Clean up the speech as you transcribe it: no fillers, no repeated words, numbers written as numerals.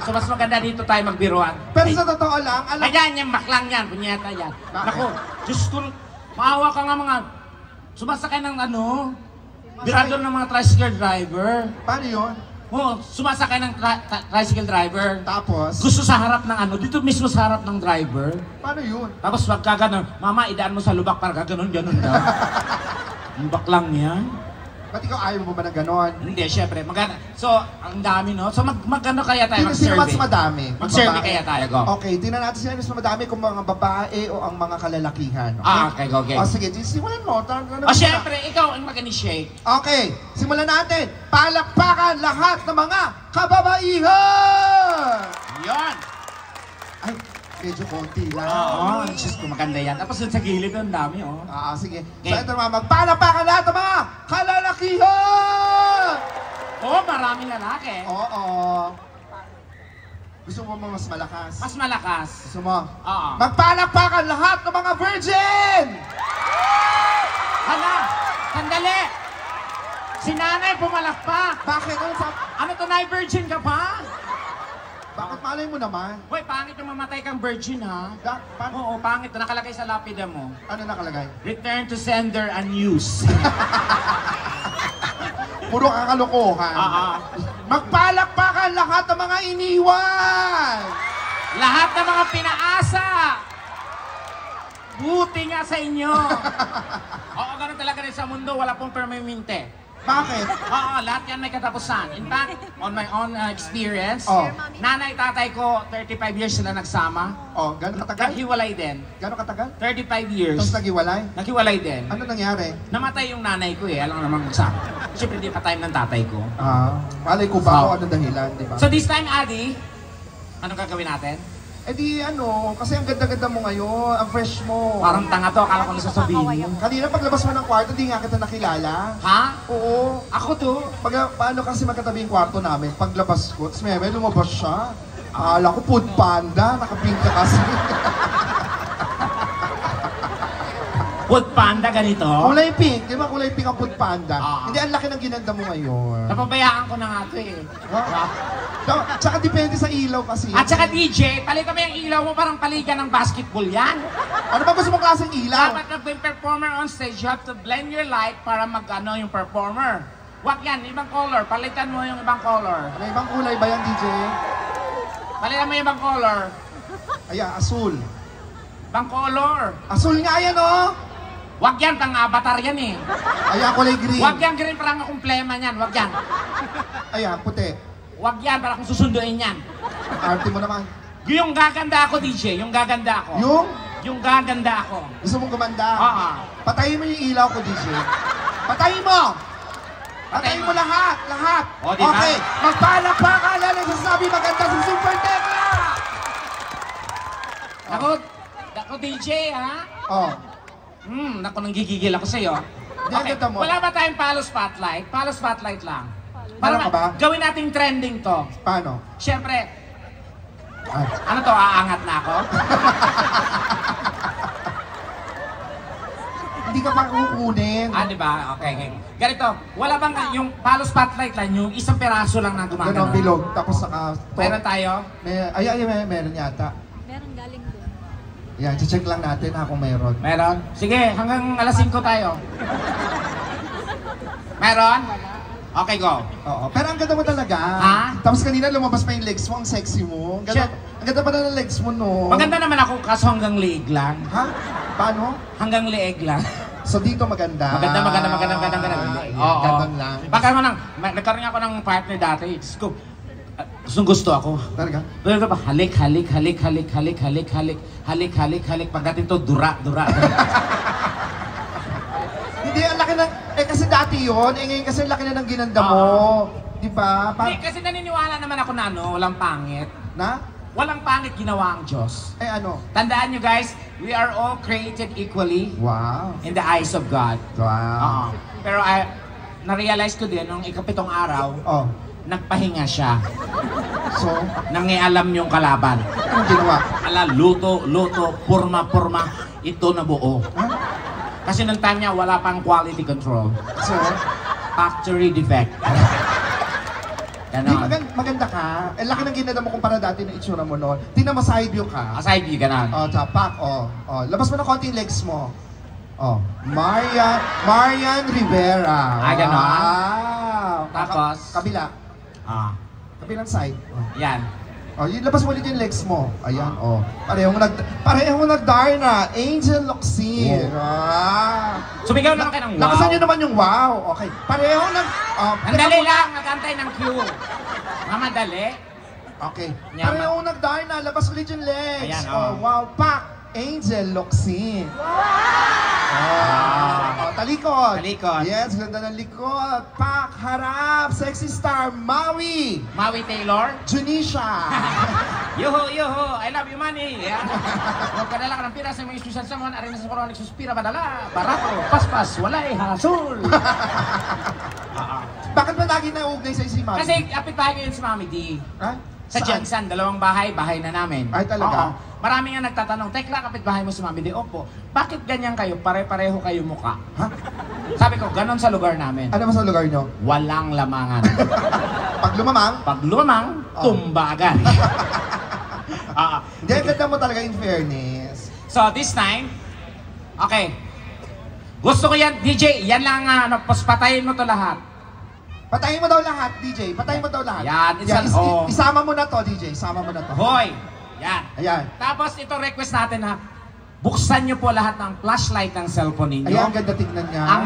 So mas maganda dito tayo magbiruan. Pero sa totoo lang, alam... Ayan, yung baklang yan, punyeta yan. Naku, Diyos ko, maawa ka nga mga... Sumasakay ng ano, birador ng mga tricycle driver. Paano yun? Oo, sumasakay ng tricycle driver. Tapos? Gusto sa harap ng ano, dito mismo sa harap ng driver. Paano yun? Tapos wag ka ganun, mama, idaan mo sa lubak para gano'n daw. Yung baklang yan. Ba't ikaw ayaw mo ba ng ganon? Hindi, syempre. So, ang dami, no? So, magkano kaya tayo Sino mas mag-survey? madami? Mag-survey kaya tayo, go. Okay, tingnan natin sino mas madami kung mga babae o ang mga kalalakihan. Okay, go, okay. O sige, simulan mo. O, syempre, ikaw ang mag-initiate. Okay, simulan natin. Palakpakan lahat ng mga kababaihan! Yon! Ay, medyo konti lang. Oo, Diyos ko, maganda yan. Tapos dun sa gilid, ang dami, oh. Sige. Okay. So ito naman, magpalakpakan lahat ng mga kalalakihan! Oo, maraming lalaki. Oo. Gusto mo mas malakas? Mas malakas. Gusto mo? Oo. Magpalakpakan lahat ng mga virgin! Hala, sandali! Si nanay pumalakpak. Bakit? Ano to, na virgin ka pa? Bakit malay mo naman? Hoy, pangit yung mamatay kang virgin, ha? Paano? Oo, pangit. Nakalagay sa lapida mo. Ano nakalagay? Return to sender unused. Puro kakalokohan. Magpalakpakan lahat ng mga iniwan! Lahat ng mga pinaasa! Buti nga sa inyo! Oo, ganun talaga rin sa mundo. Wala pong permanente. Bakit? Oo, lahat yan may katapusan. In fact, on my own experience, Oh. nanay, tatay ko, 35 years sila nagsama. Oh, gano'ng katagal? Naghiwalay din. Gano'ng katagal? 35 years. Tapos nagiwalay? Naghiwalay din. Ano nangyari? Namatay yung nanay ko eh. Alam naman kung saan. Siyempre, di pa time ng tatay ko. Malay ko ba kung ano dahilan, di ba? So this time, Adi, anong gagawin natin? Eh di kasi ang ganda-ganda mo ngayon, ang fresh mo. Parang tanga to, akala ko nang sasabihin mo. Kanina paglabas mo ng kwarto, di nga kita nakilala. Ha? Oo. Ako to? Paano kasi magkatabi yung kwarto namin, paglabas ko, tapos may lumabas siya. Akala ko food panda, nakapink ka kasi. Food panda ganito? Kulay pink, di ba kulay pink ang food panda? Hindi, ang laki ng ginanda mo ngayon. Napabayaan ko na nga to eh. Tsaka depende sa ilaw kasi. At saka DJ, palitan mo yung ilaw mo, parang paligan ng basketball yan. Ano ba gusto mong klaseng ilaw? Dapat nag-win performer on stage, you have to blend your light para mag-ano yung performer. Wag yan, ibang color. Palitan mo yung ibang color. May ibang kulay ba yan, DJ? Palitan mo yung ibang color. Ayan, asul. Ibang color. Asul nga yan, oh! Wag yan, pang-avatar yan eh. Ayan, kulay green. Wag yan, green, parang akong plema yan. Wag yan. Ayan, puti. Wag yan, parang akong susunduin yan. Arte mo naman. Yung gaganda ako, DJ. Yung gaganda ako. Yung gaganda ako. Gusto mong gumanda? Oo. Patayin mo yung ilaw ko, DJ. Patayin mo! Patayin mo lahat! Lahat! O, diba? Okay, magpalakpakan! Lalo sasabi maganda si Super Tekla! Ako, DJ, ha? Oh. Naku, nanggigigil ako sa'yo. Okay, wala ba tayong palo spotlight? Palo spotlight lang. Meron ka ba? Gawin nating trending to. Paano? Siyempre, ano to, aangat na ako? Hindi ka pa kukunin. Di ba? Okay. Ganito, wala bang yung palo spotlight lang, yung isang peraso lang na gumagano? Ganon, bilog. Tapos saka... Meron tayo? Meron yata. Meron galing doon. Yan, check lang natin kung meron. Meron? Sige, hanggang alas 5 tayo. Meron? Okay, go. Oo. Pero ang ganda mo talaga. Ha? Tapos kanina lumabas pa yung legs mo, ang sexy mo. Ang ganda pa na ng legs mo, no? Maganda naman ako kaso hanggang liig lang. Ha? Paano? Hanggang liig lang. So dito maganda. Maganda. Oo. Ganun lang. Baka mo nagkaroon ako ng partner dati. Gusto ako. Talaga? Pero ba, halik. Pagdating to, dura. Hindi, ang laki ng... kasi dati yun. Ngayon kasi ang laki na ng ginanda mo. Di ba? Hindi, kasi naniniwala naman ako na walang pangit. Na? Walang pangit ginawa ang Diyos. Ano? Tandaan nyo guys, we are all created equally. Wow. In the eyes of God. Wow. Pero na-realize ko din, nung ikapitong araw, nagpahinga siya. So? Nangialam yung kalaban. Anong ginawa? Luto, purma. Ito na buo. Huh? Kasi nung time niya, wala pang quality control. So? Factory defect. Ganon. Di maganda ka. Eh, laki ng ginada mo kumpara dati ng itsura mo noon. Tingnan mo, side view ka. Aside view, ganon. Oh, tapak, oh. Oh, labas mo ng konti yung legs mo. Oh, Marian Rivera. Ah, ganon. Wow. Tapos? Kabila. Ah, Kabilang side. Oh. yan. Oh, yun, labas mo ulit yung legs mo. Ayan, oh. Parehong nag-Darna. Angel Locsin. Wow. Ah. Sumigaw naman kayo ng wow. Lakasan nyo naman yung wow. Okay. Parehong Andali lang, nagantay ng cue. Mamadali. Okay. Yaman. Parehong nag-Darna. Labas ulit yung legs. Ayan, oh. oh. Wow. Pak. Angel Locsin. Oh, talikod. Talikod. Yes, ganda ng likod. Pak, harap. Sexy star, Maui. Maui Taylor. Junisha. Yuhu, yuhu, I love you money. Yeah. Huwag kadala ka ng pira sa mga istusan sa mga arena sa parang nagsuspira badala. Barato, paspas, wala eh, hasul. Bakit ba lagi nauugnay sa si Mami? Kasi apit bahay ko yun si Mami D. Ha? Sa Saan? Jensen, dalawang bahay na namin. Ay, talaga? Oo. Marami nga nagtatanong, Tekla, kapit bahay mo si Mami D. Opo, bakit ganyan kayo? Pare-pareho kayo muka. Ha? Sabi ko, ganon sa lugar namin. Ano ba sa lugar nyo? Walang lamangan. Pag lumamang, Pag lumamang, tumba agad. hindi, ganda mo talaga in fairness. So this time, okay. Gusto ko yan, DJ, yan lang patayin mo to lahat. Patayin mo daw lahat, DJ. Patayin mo daw lahat. Yan, isama mo na to, DJ. Isama mo na to. Hoy! Yan. Ayan. Tapos ito request natin ha, buksan nyo po lahat ng flashlight ng cellphone ninyo. Ayan, ganda tignan niya. Ang